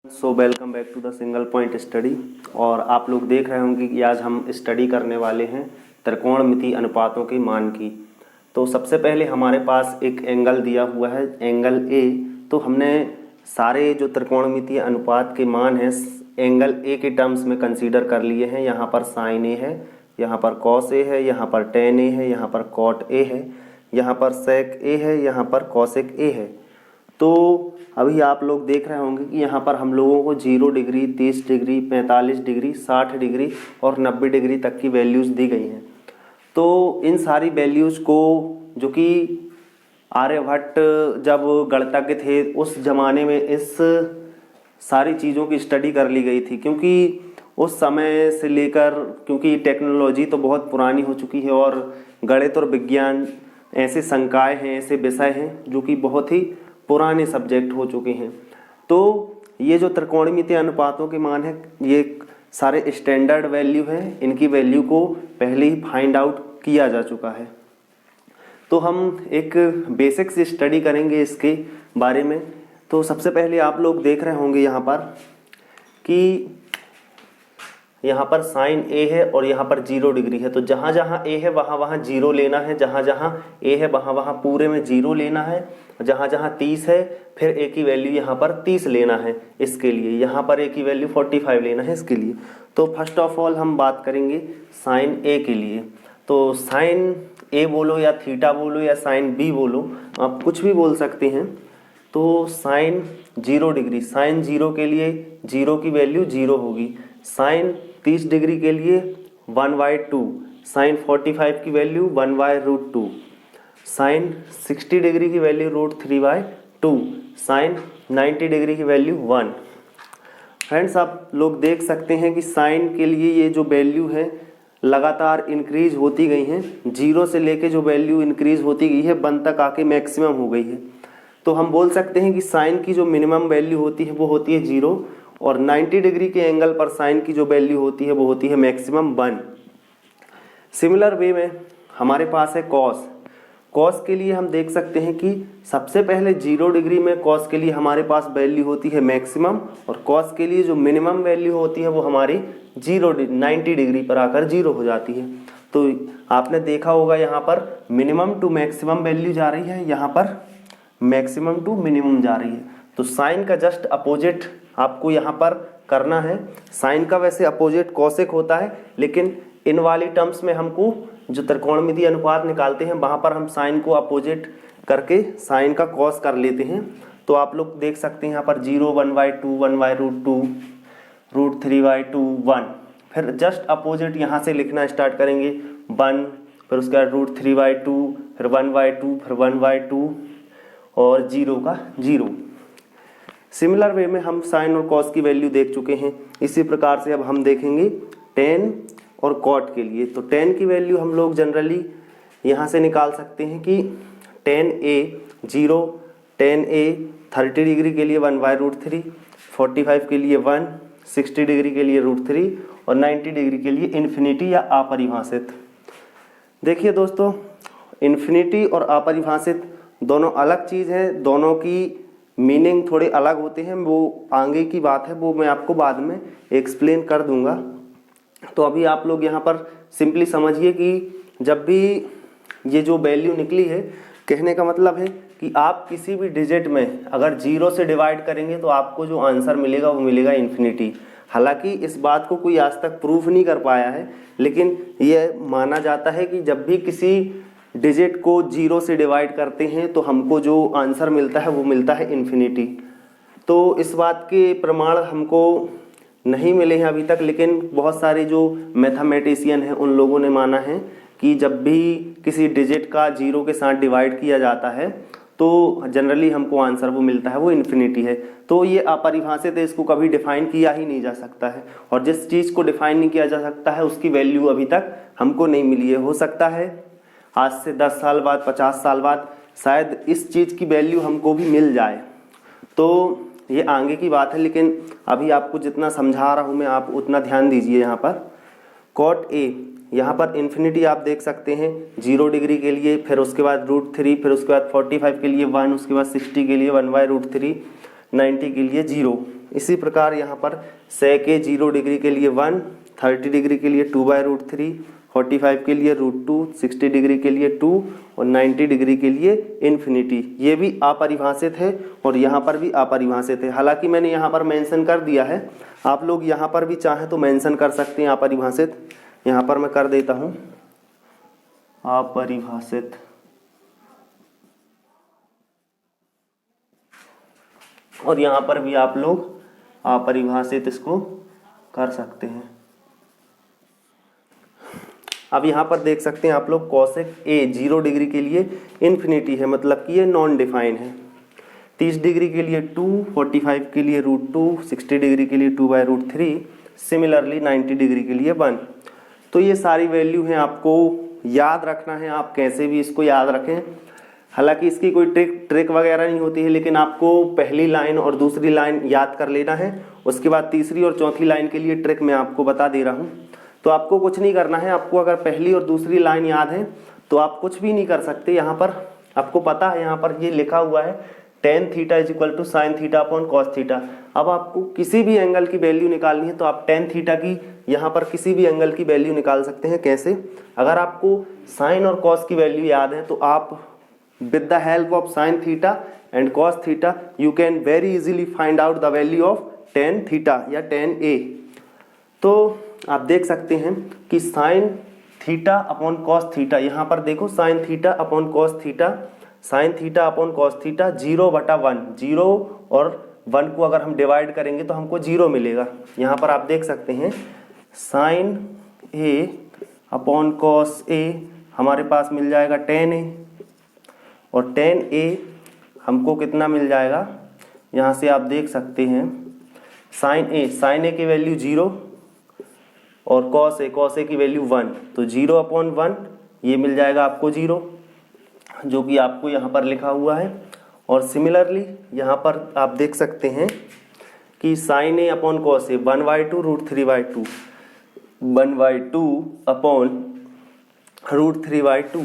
Welcome back to the single point study. और आप लोग देख रहे होंगे कि आज हम स्टडी करने वाले हैं त्रिकोणमितीय अनुपातों के मान की। तो सबसे पहले हमारे पास एक एंगल दिया हुआ है, एंगल ए। तो हमने सारे जो त्रिकोणमितीय अनुपात के मान हैं एंगल ए के टर्म्स में कंसीडर कर लिए हैं। यहाँ पर साइन ए है, यहाँ पर कॉस ए है, यहाँ पर टेन ए है, यहाँ पर कॉट ए है, यहाँ पर सेक ए है, यहाँ पर कॉसेक ए है। तो अभी आप लोग देख रहे होंगे कि यहाँ पर हम लोगों को 0 डिग्री, 30 डिग्री, 45 डिग्री, 60 डिग्री और 90 डिग्री तक की वैल्यूज़ दी गई हैं। तो इन सारी वैल्यूज़ को, जो कि आर्यभट्ट जब गणितज्ञ थे उस ज़माने में इस सारी चीज़ों की स्टडी कर ली गई थी, क्योंकि उस समय से लेकर, क्योंकि टेक्नोलॉजी तो बहुत पुरानी हो चुकी है और गणित और विज्ञान ऐसे संकाय हैं, ऐसे विषय हैं जो कि बहुत ही पुराने सब्जेक्ट हो चुके हैं। तो ये जो त्रिकोणमितीय अनुपातों के मान हैं ये सारे स्टैंडर्ड वैल्यू हैं, इनकी वैल्यू को पहले ही फाइंड आउट किया जा चुका है। तो हम एक बेसिक से स्टडी करेंगे इसके बारे में। तो सबसे पहले आप लोग देख रहे होंगे यहाँ पर कि यहाँ पर साइन ए है और यहाँ पर 0 डिग्री है। तो जहाँ जहाँ ए है वहाँ वहाँ 0 लेना है, जहाँ जहाँ ए है वहाँ वहाँ पूरे में 0 लेना है। जहाँ जहाँ 30 है फिर ए की वैल्यू यहाँ पर 30 लेना है इसके लिए, यहाँ पर ए की वैल्यू 45 लेना है इसके लिए। तो फर्स्ट ऑफ ऑल हम बात करेंगे साइन ए के लिए। तो साइन ए बोलो या थीटा बोलो या साइन बी बोलो, आप कुछ भी बोल सकते हैं। तो साइन 0 डिग्री, साइन 0 के लिए 0 की वैल्यू 0 होगी। साइन 30 डिग्री के लिए 1/2, साइन 45 की वैल्यू 1/√2, साइन 60 डिग्री की वैल्यू √3/2, साइन 90 डिग्री की वैल्यू 1। फ्रेंड्स, आप लोग देख सकते हैं कि साइन के लिए ये जो वैल्यू है लगातार इंक्रीज होती गई हैं। 0 से लेके जो वैल्यू इंक्रीज होती गई है 1 तक आके मैक्सिमम हो गई है। तो हम बोल सकते हैं कि साइन की जो मिनिमम वैल्यू होती है वो होती है 0 और 90 डिग्री के एंगल पर साइन की जो वैल्यू होती है वो होती है मैक्सिमम 1। सिमिलर वे में हमारे पास है कॉस। कॉस के लिए हम देख सकते हैं कि सबसे पहले 0 डिग्री में कॉस के लिए हमारे पास वैल्यू होती है मैक्सिमम, और कॉस के लिए जो मिनिमम वैल्यू होती है वो हमारी 90 डिग्री पर आकर 0 हो जाती है। तो आपने देखा होगा यहाँ पर मिनिमम टू मैक्सिमम वैल्यू जा रही है, यहाँ पर मैक्सिमम टू मिनिमम जा रही है। तो साइन का जस्ट अपोजिट आपको यहाँ पर करना है। साइन का वैसे अपोजिट कॉसेक होता है, लेकिन इन वाली टर्म्स में हमको जो त्रिकोणमितीय अनुपात निकालते हैं वहाँ पर हम साइन को अपोजिट करके साइन का कॉस कर लेते हैं। तो आप लोग देख सकते हैं यहाँ पर 0, 1/2, 1/√2, √3/2, 1। फिर जस्ट अपोजिट यहाँ से लिखना स्टार्ट करेंगे 1, फिर उसके बाद √3/2, फिर 1/2, फिर 1/2 और 0 का 0। सिमिलर वे में हम साइन और कॉस की वैल्यू देख चुके हैं। इसी प्रकार से अब हम देखेंगे टेन और कॉट के लिए। तो टेन की वैल्यू हम लोग जनरली यहाँ से निकाल सकते हैं कि टेन ए 0, टेन ए 30 डिग्री के लिए 1/√3, 45 के लिए 1, 60 डिग्री के लिए √3 और 90 डिग्री के लिए इन्फिनिटी या अपरिभाषित। देखिए दोस्तों, इन्फिनिटी और अपरिभाषित दोनों अलग चीज़ है, दोनों की मीनिंग थोड़े अलग होते हैं। वो आगे की बात है, वो मैं आपको बाद में एक्सप्लेन कर दूंगा। तो अभी आप लोग यहाँ पर सिंपली समझिए कि जब भी ये जो वैल्यू निकली है, कहने का मतलब है कि आप किसी भी डिजिट में अगर 0 से डिवाइड करेंगे तो आपको जो आंसर मिलेगा वो मिलेगा इन्फिनिटी। हालांकि इस बात को कोई आज तक प्रूफ नहीं कर पाया है, लेकिन ये माना जाता है कि जब भी किसी डिजिट को 0 से डिवाइड करते हैं तो हमको जो आंसर मिलता है वो मिलता है इन्फिनिटी। तो इस बात के प्रमाण हमको नहीं मिले हैं अभी तक, लेकिन बहुत सारे जो मैथमेटिशियन हैं उन लोगों ने माना है कि जब भी किसी डिजिट का 0 के साथ डिवाइड किया जाता है तो जनरली हमको आंसर वो मिलता है वो इन्फिनिटी है। तो ये अपरिभाषित है, इसको कभी डिफाइन किया ही नहीं जा सकता है, और जिस चीज़ को डिफाइन नहीं किया जा सकता है उसकी वैल्यू अभी तक हमको नहीं मिली है। हो सकता है आज से 10 साल बाद, 50 साल बाद शायद इस चीज़ की वैल्यू हमको भी मिल जाए। तो ये आगे की बात है, लेकिन अभी आपको जितना समझा रहा हूँ मैं, आप उतना ध्यान दीजिए। यहाँ पर कॉट ए, यहाँ पर इन्फिनिटी आप देख सकते हैं 0 डिग्री के लिए, फिर उसके बाद √3, फिर उसके बाद 45 के लिए 1, उसके बाद 60 के लिए 1/√3, 90 के लिए 0। इसी प्रकार यहाँ पर sec A 0 डिग्री के लिए 1, 30 डिग्री के लिए 2/√3, 45 के लिए √2, 60 डिग्री के लिए 2 और 90 डिग्री के लिए इन्फिनिटी। ये भी अपरिभाषित है और यहाँ पर भी अपरिभाषित है। हालांकि मैंने यहाँ पर मेंशन कर दिया है, आप लोग यहाँ पर भी चाहें तो मेंशन कर सकते हैं अपरिभाषित। यहाँ पर मैं कर देता हूँ अपरिभाषित। और यहाँ पर भी आप लोग अपरिभाषित इसको कर सकते हैं। अब यहाँ पर देख सकते हैं आप लोग cosec A 0 डिग्री के लिए इन्फिनिटी है, मतलब कि ये नॉन डिफाइन है। 30 डिग्री के लिए 2, 45 के लिए √2, 60 डिग्री के लिए 2/√3, सिमिलरली 90 डिग्री के लिए 1। तो ये सारी वैल्यू हैं, आपको याद रखना है। आप कैसे भी इसको याद रखें, हालांकि इसकी कोई ट्रिक वगैरह नहीं होती है, लेकिन आपको पहली लाइन और दूसरी लाइन याद कर लेना है। उसके बाद तीसरी और चौथी लाइन के लिए ट्रिक मैं आपको बता दे रहा हूँ। तो आपको कुछ नहीं करना है, आपको अगर पहली और दूसरी लाइन याद है तो आप कुछ भी नहीं कर सकते। यहाँ पर आपको पता है, यहाँ पर ये लिखा हुआ है tan θ = sin θ अपॉन cos θ। अब आपको किसी भी एंगल की वैल्यू निकालनी है तो आप tan θ की यहाँ पर किसी भी एंगल की वैल्यू निकाल सकते हैं। कैसे? अगर आपको साइन और cos की वैल्यू याद है तो आप with the help of sin θ and cos θ you can very easily find out the value of tan θ या tan A। तो आप देख सकते हैं कि sin θ अपॉन cos θ, यहाँ पर देखो sin θ upon cos θ, sin θ upon cos θ 0/1, 0 और 1 को अगर हम डिवाइड करेंगे तो हमको 0 मिलेगा। यहाँ पर आप देख सकते हैं sin A upon cos A हमारे पास मिल जाएगा tan A, और tan A हमको कितना मिल जाएगा, यहाँ से आप देख सकते हैं sin A की वैल्यू 0 और cos A की वैल्यू 1, तो 0/1 ये मिल जाएगा आपको 0, जो कि आपको यहाँ पर लिखा हुआ है। और सिमिलरली यहाँ पर आप देख सकते हैं कि sin A upon cos A 1/2 √3/2, 1/2 upon √3/2,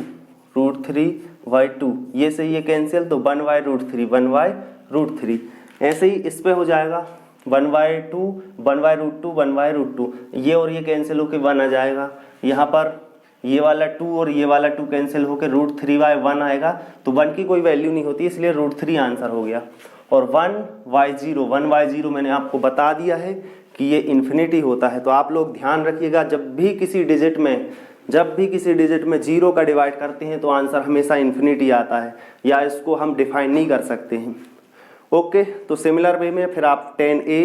√3/2 ये से ये कैंसिल, तो 1/√3, 1/√3। ऐसे ही इस पे हो जाएगा 1/2, 1/√2, 1/√2, ये और ये कैंसिल होके 1 आ जाएगा। यहाँ पर ये वाला 2 और ये वाला 2 कैंसिल होके √3/1 आएगा, तो 1 की कोई वैल्यू नहीं होती, इसलिए √3 आंसर हो गया। और 1/0 मैंने आपको बता दिया है कि ये इन्फिनिटी होता है। तो आप लोग ध्यान रखिएगा, जब भी किसी डिजिट में 0 का डिवाइड करते हैं तो आंसर हमेशा इन्फिनिटी आता है, या इसको हम डिफाइन नहीं कर सकते हैं। ओके, तो सिमिलर वे में फिर आप tan A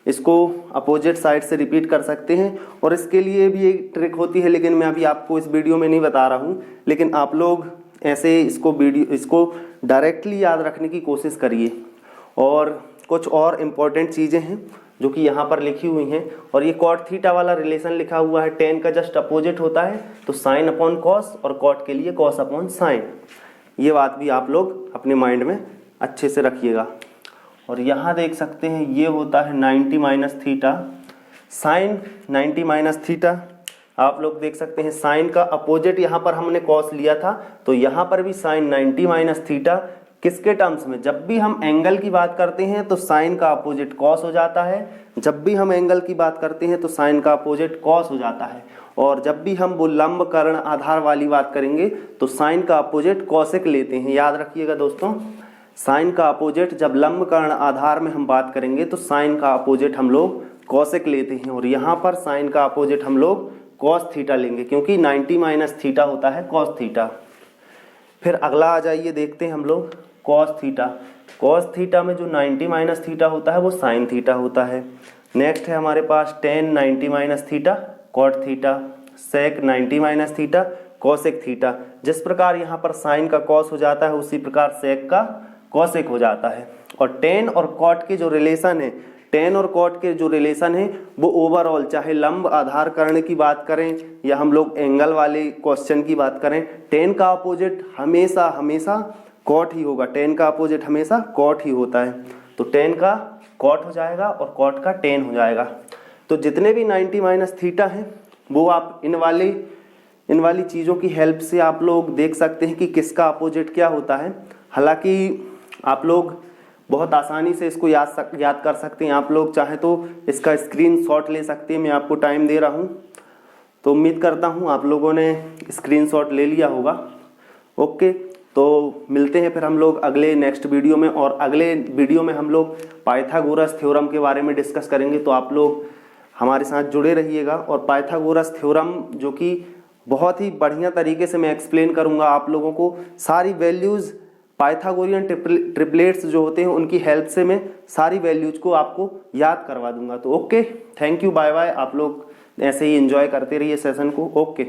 इसको अपोजिट साइड से रिपीट कर सकते हैं। और इसके लिए भी एक ट्रिक होती है, लेकिन मैं अभी आपको इस वीडियो में नहीं बता रहा हूँ, लेकिन आप लोग ऐसे इसको डायरेक्टली याद रखने की कोशिश करिए। और कुछ और इम्पोर्टेंट चीज़ें हैं जो कि यहाँ पर लिखी हुई हैं। और ये cot थीटा वाला रिलेशन लिखा हुआ है, tan का जस्ट अपोजिट होता है, तो sin अपॉन cos, और cot के लिए cos अपॉन sin। ये बात भी आप लोग अपने माइंड में अच्छे से रखिएगा। और यहाँ देख सकते हैं ये होता है 90 minus theta, sine 90 minus theta. आप लोग देख सकते हैं साइन का अपोजिट यहाँ पर हमने कॉस लिया था, तो यहाँ पर भी साइन 90 माइनस थीटा। किसके टर्म्स में? जब भी हम एंगल की बात करते हैं तो साइन का अपोजिट कॉस हो जाता है, जब भी हम एंगल की बात करते हैं तो साइन का अपोजिट कॉस हो जाता है, और जब भी हम वो लंब कर्ण आधार वाली बात करेंगे तो साइन का अपोजिट कॉसेक लेते हैं। याद रखिएगा दोस्तों, साइन का अपोजिट जब लंब कर्ण आधार में हम बात करेंगे तो साइन का अपोजिट हम लोग कॉसेक लेते हैं, और यहाँ पर साइन का अपोजिट हम लोग कॉस थीटा लेंगे, क्योंकि 90 माइनस थीटा होता है कॉस थीटा। फिर अगला आ जाइए, देखते हैं हम लोग कॉस थीटा। कॉस थीटा में जो 90 माइनस थीटा होता है वो साइन थीटा होता है। नेक्स्ट है हमारे पास tan 90 minus theta cot theta, sec 90 minus theta cosec theta. जिस प्रकार यहाँ पर साइन का कॉस हो जाता है उसी प्रकार सेक का कॉसेक हो जाता है। और टेन और कॉट के जो रिलेशन है, टेन और कॉट के जो रिलेशन है वो ओवरऑल, चाहे लंब आधार कर्ण की बात करें या हम लोग एंगल वाले क्वेश्चन की बात करें, टेन का अपोजिट हमेशा हमेशा कॉट ही होगा। टेन का अपोजिट हमेशा कॉट ही होता है, तो टेन का कॉट हो जाएगा और कॉट का टेन हो जाएगा। तो जितने भी 90 माइनस थीटा हैं वो आप इन वाली चीज़ों की हेल्प से आप लोग देख सकते हैं कि किसका अपोजिट क्या होता है। हालांकि आप लोग बहुत आसानी से इसको याद कर सकते हैं। आप लोग चाहे तो इसका स्क्रीनशॉट ले सकते हैं। मैं आपको टाइम दे रहा हूँ, तो उम्मीद करता हूँ आप लोगों ने स्क्रीनशॉट ले लिया होगा। ओके, तो मिलते हैं फिर हम लोग अगले नेक्स्ट वीडियो में, और अगले वीडियो में हम लोग पाइथागोरस थ्योरम के बारे में डिस्कस करेंगे। तो आप लोग हमारे साथ जुड़े रहिएगा। और पाइथागोरस थ्योरम जो कि बहुत ही बढ़िया तरीके से मैं एक्सप्लेन करूँगा आप लोगों को, सारी वैल्यूज़ पाइथागोरियन ट्रिपलेट्स जो होते हैं उनकी हेल्प से मैं सारी वैल्यूज को आपको याद करवा दूंगा। तो okay, thank you, bye bye. आप लोग ऐसे ही एंजॉय करते रहिए सेशन को। ओके।